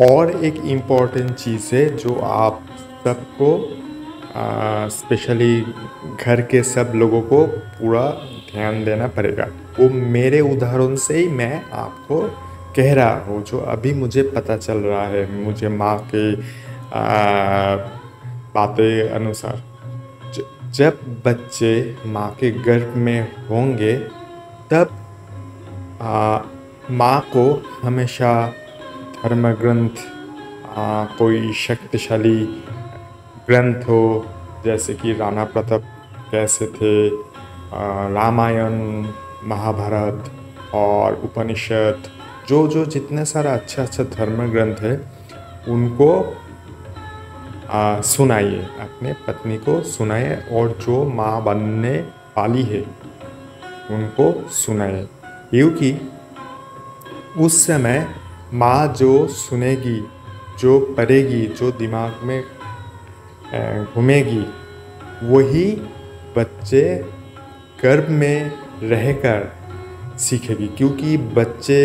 और एक इम्पॉर्टेंट चीज़ है जो आप सबको स्पेशली घर के सब लोगों को पूरा ध्यान देना पड़ेगा। वो मेरे उदाहरण से ही मैं आपको कह रहा हूँ, जो अभी मुझे पता चल रहा है, मुझे माँ के बातें अनुसार। जब बच्चे माँ के गर्भ में होंगे तब माँ को हमेशा धर्म ग्रंथ, कोई शक्तिशाली ग्रंथ हो, जैसे कि राणा प्रताप कैसे थे, रामायण, महाभारत और उपनिषद, जो जो जितने सारा अच्छा अच्छा धर्म ग्रंथ है उनको सुनाइए, अपने पत्नी को सुनाइए, और जो माँ बनने वाली है उनको सुनाइए। क्योंकि उस समय माँ जो सुनेगी, जो पढ़ेगी, जो दिमाग में घूमेगी, वही बच्चे गर्भ में रहकर सीखेगी। क्योंकि बच्चे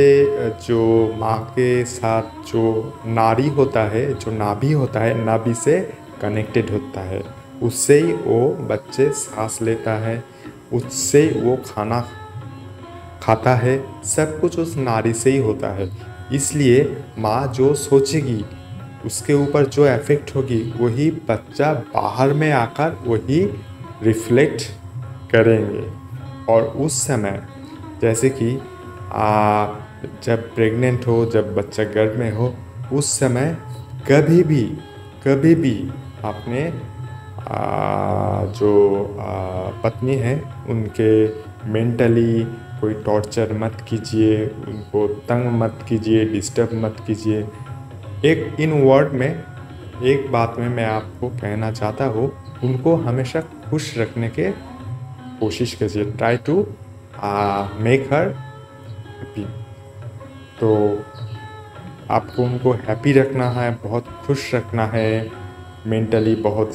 जो माँ के साथ जो नाड़ी होता है, जो नाभि होता है, नाभि से कनेक्टेड होता है, उससे ही वो बच्चे सांस लेता है, उससे वो खाना खाता है, सब कुछ उस नाड़ी से ही होता है। इसलिए माँ जो सोचेगी, उसके ऊपर जो इफेक्ट होगी, वही बच्चा बाहर में आकर वही रिफ्लेक्ट करेंगे। और उस समय जैसे कि जब प्रेग्नेंट हो, जब बच्चा गर्भ में हो, उस समय कभी भी अपने जो पत्नी है उनके मेंटली कोई टॉर्चर मत कीजिए, उनको तंग मत कीजिए, डिस्टर्ब मत कीजिए। एक इन वर्ड में, एक बात में मैं आपको कहना चाहता हूँ, उनको हमेशा खुश रखने के कोशिश कीजिए। Try to make her happy. तो आपको उनको हैप्पी रखना है, बहुत खुश रखना है, मेंटली बहुत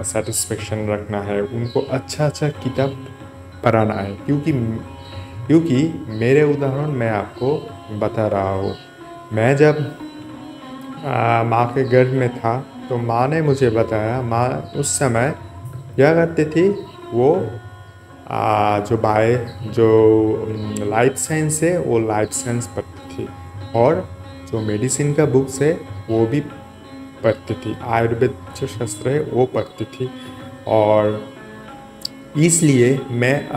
सेटिस्फेक्शन रखना है, उनको अच्छा अच्छा किताब पढ़ाना है। क्योंकि मेरे उदाहरण मैं आपको बता रहा हूँ। मैं जब माँ के गर्भ में था तो माँ ने मुझे बताया, माँ उस समय क्या करती थी, वो जो लाइफ साइंस है वो लाइफ साइंस पढ़ती थी, और जो मेडिसिन का बुक्स है वो भी पढ़ती थी, आयुर्वेद जो शास्त्र है वो पढ़ती थी। और इसलिए मैं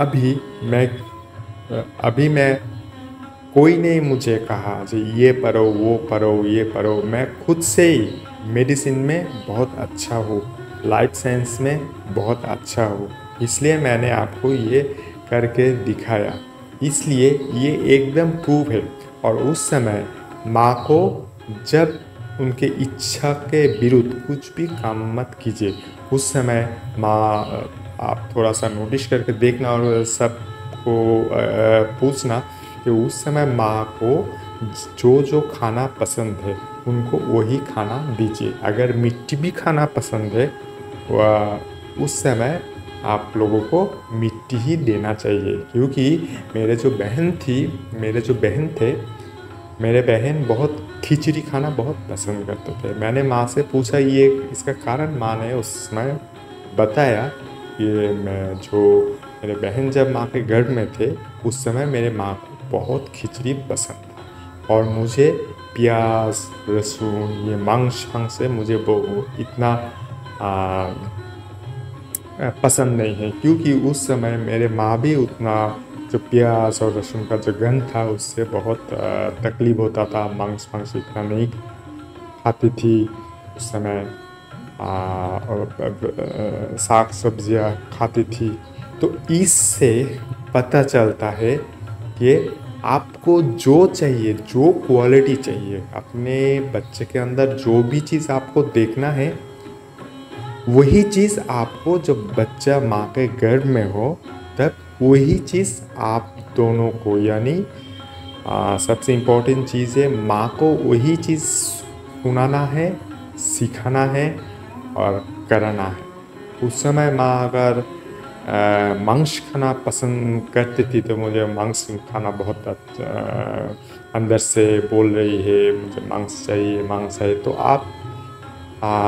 कोई नहीं मुझे कहा जी ये पढ़ो, वो पढ़ो, ये पढ़ो, मैं खुद से ही मेडिसिन में बहुत अच्छा हूँ, लाइफ साइंस में बहुत अच्छा हूँ। इसलिए मैंने आपको ये करके दिखाया, इसलिए ये एकदम प्रूव है। और उस समय माँ को जब उनके इच्छा के विरुद्ध कुछ भी काम मत कीजिए। उस समय माँ, आप थोड़ा सा नोटिस करके देखना और सबको पूछना कि उस समय माँ को जो जो खाना पसंद है उनको वही खाना दीजिए। अगर मिट्टी भी खाना पसंद है, उस समय आप लोगों को मिट्टी ही देना चाहिए। क्योंकि मेरे जो बहन थे, मेरे बहन बहुत खिचड़ी खाना बहुत पसंद करते थे। मैंने माँ से पूछा ये इसका कारण, माँ ने उस समय बताया कि मेरे बहन जब माँ के गर्भ में थे उस समय मेरे माँ को बहुत खिचड़ी पसंद था, और मुझे प्याज, लहसुन, ये मांस से मुझे वो इतना पसंद नहीं है। क्योंकि उस समय मेरे माँ भी उतना जो प्याज और लहसुन का जो गंध था उससे बहुत तकलीफ होता था, मांस इतना नहीं खाती थी उस समय, और साग सब्जियाँ खाती थी। तो इससे पता चलता है कि आपको जो चाहिए, जो क्वालिटी चाहिए अपने बच्चे के अंदर, जो भी चीज़ आपको देखना है वही चीज़ आपको, जब बच्चा माँ के गर्भ में हो तब वही चीज़ आप दोनों को, यानी सबसे इम्पोर्टेंट चीज़ है माँ को वही चीज़ सुनाना है, सिखाना है और कराना है। उस समय माँ अगर मांस खाना पसंद करती थी तो मुझे मांस खाना बहुत अंदर से बोल रही है मुझे मांस चाहिए, तो आप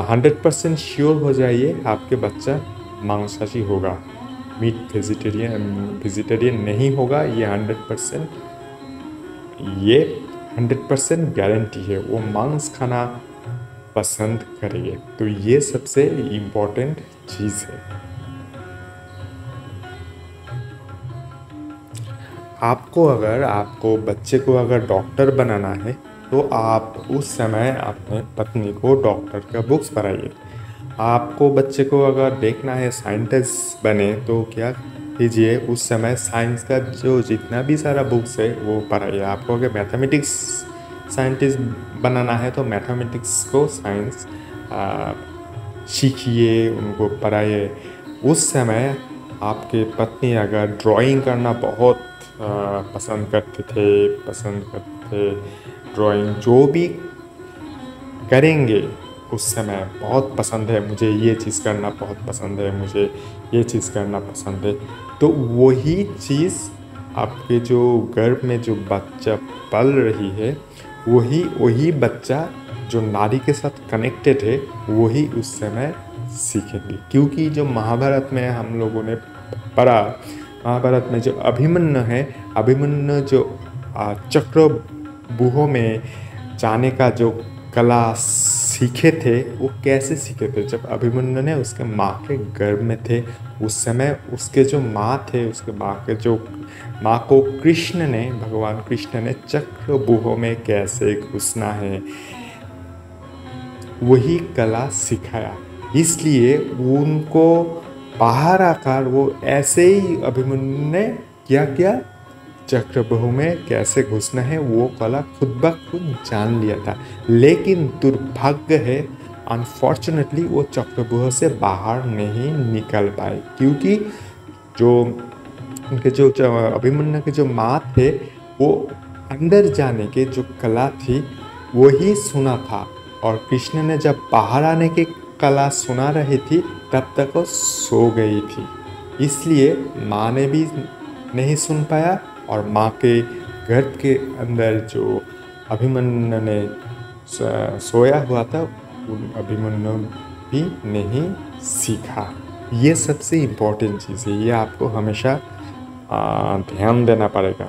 100% श्योर हो जाइए आपके बच्चा मांसाहारी होगा, मीट वेजिटेरियन नहीं होगा। ये 100% गारंटी है, वो मांस खाना पसंद करेंगे। तो ये सबसे इम्पोर्टेंट चीज़ है। आपको बच्चे को अगर डॉक्टर बनाना है तो आप उस समय अपने पत्नी को डॉक्टर का बुक्स पढ़ाइए। आपको बच्चे को अगर देखना है साइंटिस्ट बने तो क्या कीजिए, उस समय साइंस का जो जितना भी सारा बुक्स है वो पढ़ाइए। आपको अगर मैथमेटिक्स साइंटिस्ट बनाना है तो मैथमेटिक्स को साइंस सीखिए, उनको पढ़ाइए। उस समय आपके पत्नी अगर ड्राइंग करना बहुत पसंद करते थे, ड्राइंग जो भी करेंगे उस समय बहुत पसंद है, मुझे ये चीज़ करना बहुत पसंद है, मुझे ये चीज़ करना पसंद है, तो वही चीज़ आपके जो गर्भ में जो बच्चा पल रही है वही बच्चा जो नारी के साथ कनेक्टेड है वही उस समय सीखेंगे। क्योंकि जो महाभारत में हम लोगों ने पढ़ा, महाभारत में जो अभिमन्यु जो चक्रव्यूह में जाने का जो कला सीखे थे, वो कैसे सीखे थे? जब अभिमन्यु ने उसके माँ के गर्भ में थे उस समय उसके जो माँ थे, उसके माँ के जो माँ को भगवान कृष्ण ने चक्रव्यूह में कैसे घुसना है वही कला सिखाया। इसलिए उनको बाहर आकर वो ऐसे ही अभिमन्यु ने क्या चक्रव्यूह में कैसे घुसना है वो कला खुद ब खुद जान लिया था। लेकिन दुर्भाग्य है, अनफॉर्चुनेटली वो चक्रव्यूह से बाहर नहीं निकल पाए, क्योंकि जो उनके जो अभिमन्यु के जो माँ थे वो अंदर जाने के जो कला थी वही सुना था, और कृष्ण ने जब बाहर आने की कला सुना रही थी तब तक वो सो गई थी। इसलिए माँ ने भी नहीं सुन पाया और माँ के गर्भ के अंदर जो अभिमन्यु ने सोया हुआ था उन अभिमन्यु भी नहीं सीखा। ये सबसे इम्पोर्टेंट चीज़ है, ये आपको हमेशा ध्यान देना पड़ेगा।